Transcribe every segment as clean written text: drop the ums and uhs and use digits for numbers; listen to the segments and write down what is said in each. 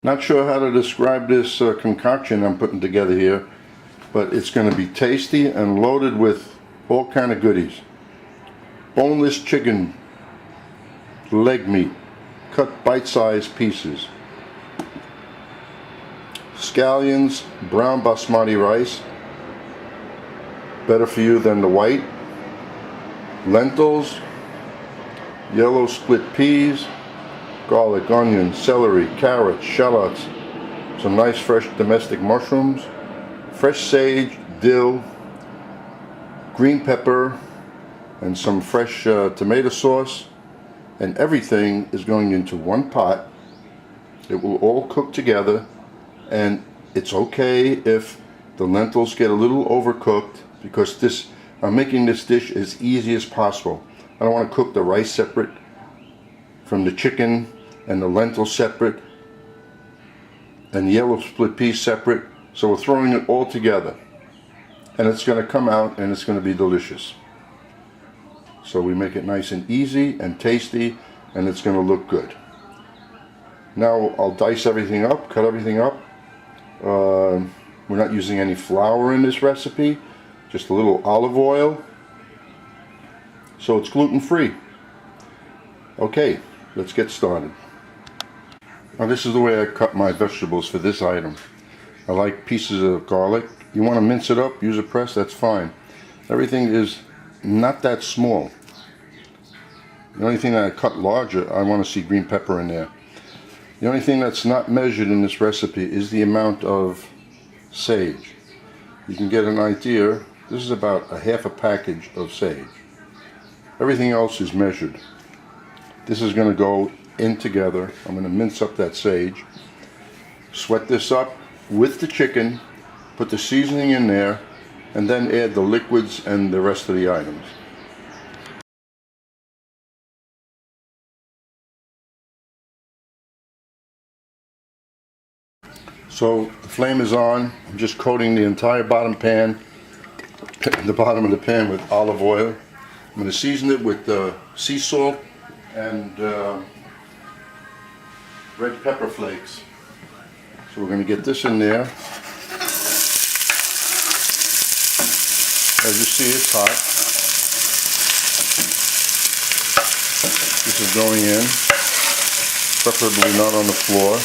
Not sure how to describe this concoction I'm putting together here, but it's going to be tasty and loaded with all kind of goodies. Boneless chicken leg meat, cut bite-sized pieces. Scallions, brown basmati rice, better for you than the white. Lentils, yellow split peas, garlic, onion, celery, carrots, shallots, some nice fresh domestic mushrooms, fresh sage, dill, green pepper, and some fresh tomato sauce. And everything is going into one pot. It will all cook together, and it's okay if the lentils get a little overcooked, because I'm making this dish as easy as possible. I don't want to cook the rice separate from the chicken, and the lentils separate, and the yellow split peas separate. So we're throwing it all together, and it's going to come out and it's going to be delicious. So we make it nice and easy and tasty, and it's going to look good. Now I'll dice everything up, cut everything up. We're not using any flour in this recipe, just a little olive oil, so it's gluten-free. Okay, let's get started. Now this is the way I cut my vegetables for this item. I like pieces of garlic. You want to mince it up, use a press, that's fine. Everything is not that small. The only thing that I cut larger, I want to see green pepper in there. The only thing that's not measured in this recipe is the amount of sage. You can get an idea. This is about a half a package of sage. Everything else is measured. This is going to go in together. I'm going to mince up that sage, sweat this up with the chicken, put the seasoning in there, and then add the liquids and the rest of the items. So the flame is on. I'm just coating the entire bottom pan, the bottom of the pan, with olive oil. I'm going to season it with sea salt and red pepper flakes. So we're going to get this in there. As you see, it's hot. This is going in, preferably not on the floor.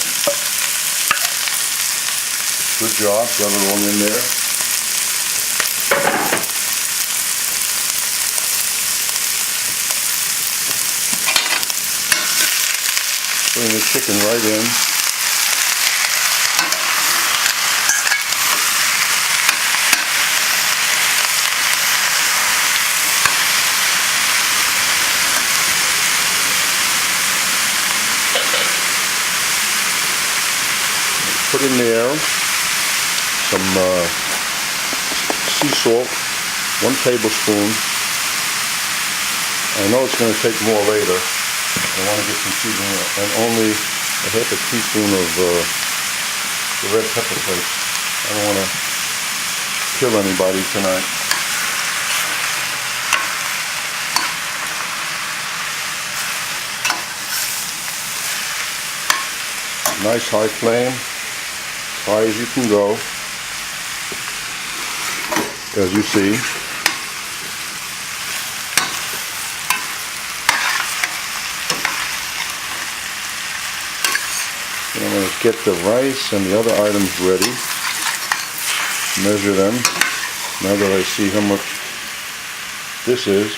Good job, got it all in there. Putting the chicken right in. Put in there some sea salt, 1 tablespoon. I know it's going to take more later. I want to get some seasoning, and only a half a teaspoon of the red pepper flakes. I don't want to kill anybody tonight. Nice high flame, as high as you can go, as you see. And I'm going to get the rice and the other items ready, measure them, now that I see how much this is.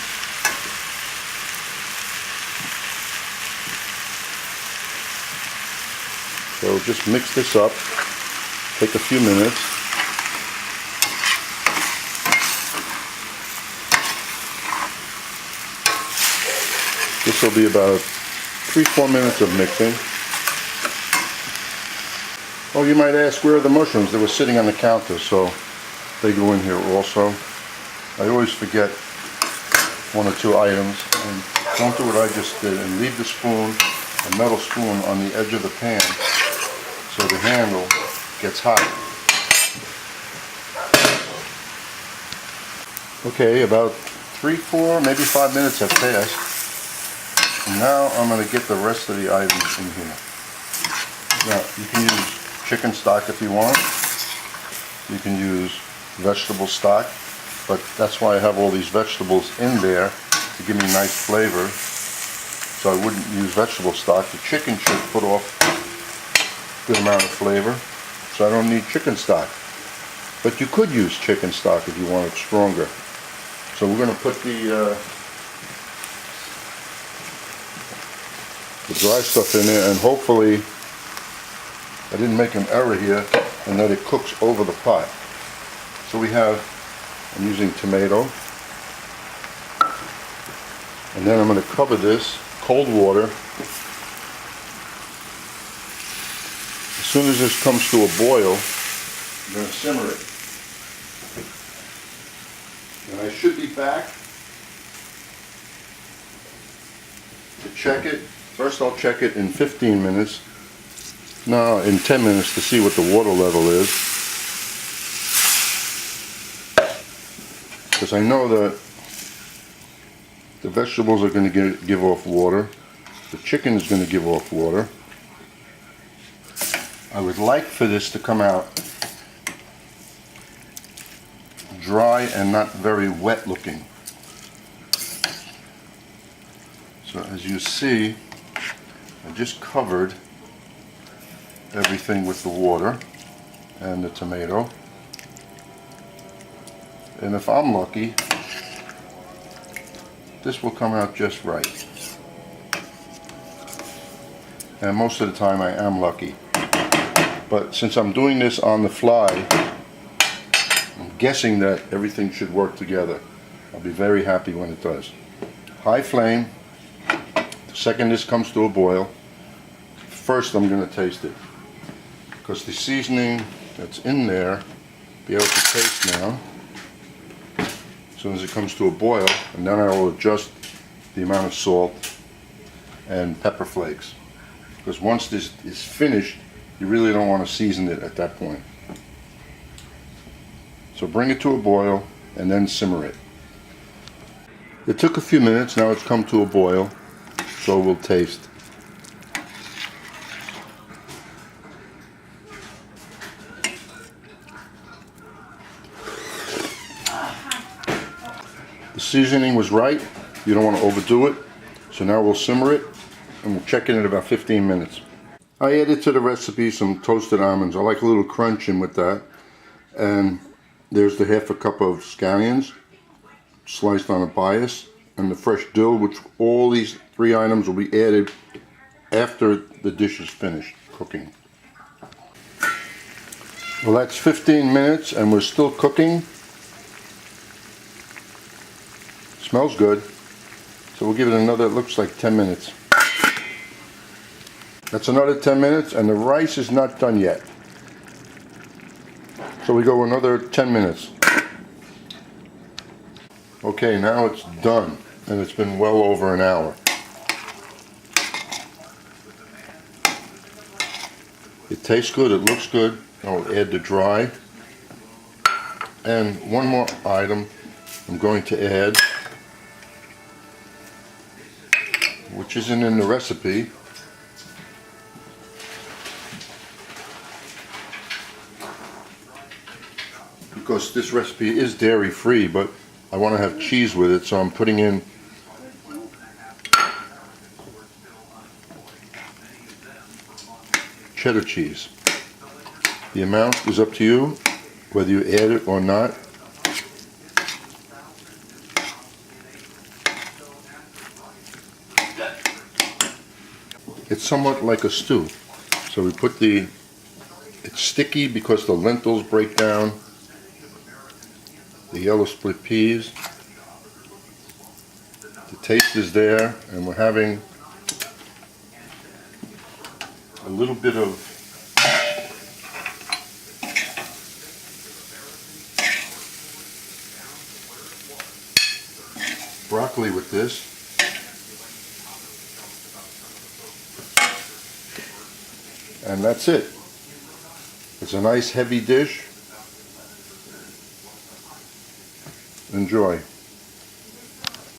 So just mix this up, take a few minutes. This will be about 3-4 minutes of mixing. Oh, you might ask, where are the mushrooms? They were sitting on the counter, so they go in here also. I always forget 1 or 2 items, and don't do what I just did and leave the spoon, a metal spoon, on the edge of the pan so the handle gets hot. Okay, about 3, 4, maybe 5 minutes have passed. And now I'm going to get the rest of the items in here. Now, you can use chicken stock if you want. You can use vegetable stock, but that's why I have all these vegetables in there to give me nice flavor. So I wouldn't use vegetable stock. The chicken should put off a good amount of flavor, so I don't need chicken stock. But you could use chicken stock if you want it stronger. So we're going to put the dry stuff in there, and hopefully I didn't make an error here and that it cooks over the pot. So I'm using tomato, and then I'm going to cover this cold water. As soon as this comes to a boil, I'm going to simmer it. And I should be back to check it. First I'll check it in 15 minutes. No, in 10 minutes to see what the water level is. Because I know that the vegetables are going to give off water. The chicken is going to give off water. I would like for this to come out dry and not very wet looking. So as you see, I just covered everything with the water and the tomato. And if I'm lucky, this will come out just right. And most of the time I am lucky. But since I'm doing this on the fly, I'm guessing that everything should work together. I'll be very happy when it does. High flame. The second this comes to a boil, first I'm going to taste it. Because the seasoning that's in there, be able to taste now. As soon as it comes to a boil, and then I will adjust the amount of salt and pepper flakes. Because once this is finished, you really don't want to season it at that point. So bring it to a boil and then simmer it. It took a few minutes, now it's come to a boil, so we'll taste. The seasoning was right. You don't want to overdo it. So now we'll simmer it and we'll check it in about 15 minutes. I added to the recipe some toasted almonds. I like a little crunch in with that. And there's the half a cup of scallions sliced on a bias, and the fresh dill, which all these 3 items will be added after the dish is finished cooking. Well, that's 15 minutes and we're still cooking. Smells good. So we'll give it another, it looks like 10 minutes. That's another 10 minutes and the rice is not done yet. So we go another 10 minutes. Okay, now it's done and it's been well over an hour. It tastes good, it looks good. I'll add the dry. And one more item I'm going to add, which isn't in the recipe. Because this recipe is dairy free, but I want to have cheese with it, so I'm putting in cheddar cheese. The amount is up to you, whether you add it or not. It's somewhat like a stew. So we put it's sticky because the lentils break down. The yellow split peas. The taste is there, and we're having a little bit of broccoli with this. And that's it. It's a nice heavy dish. Enjoy.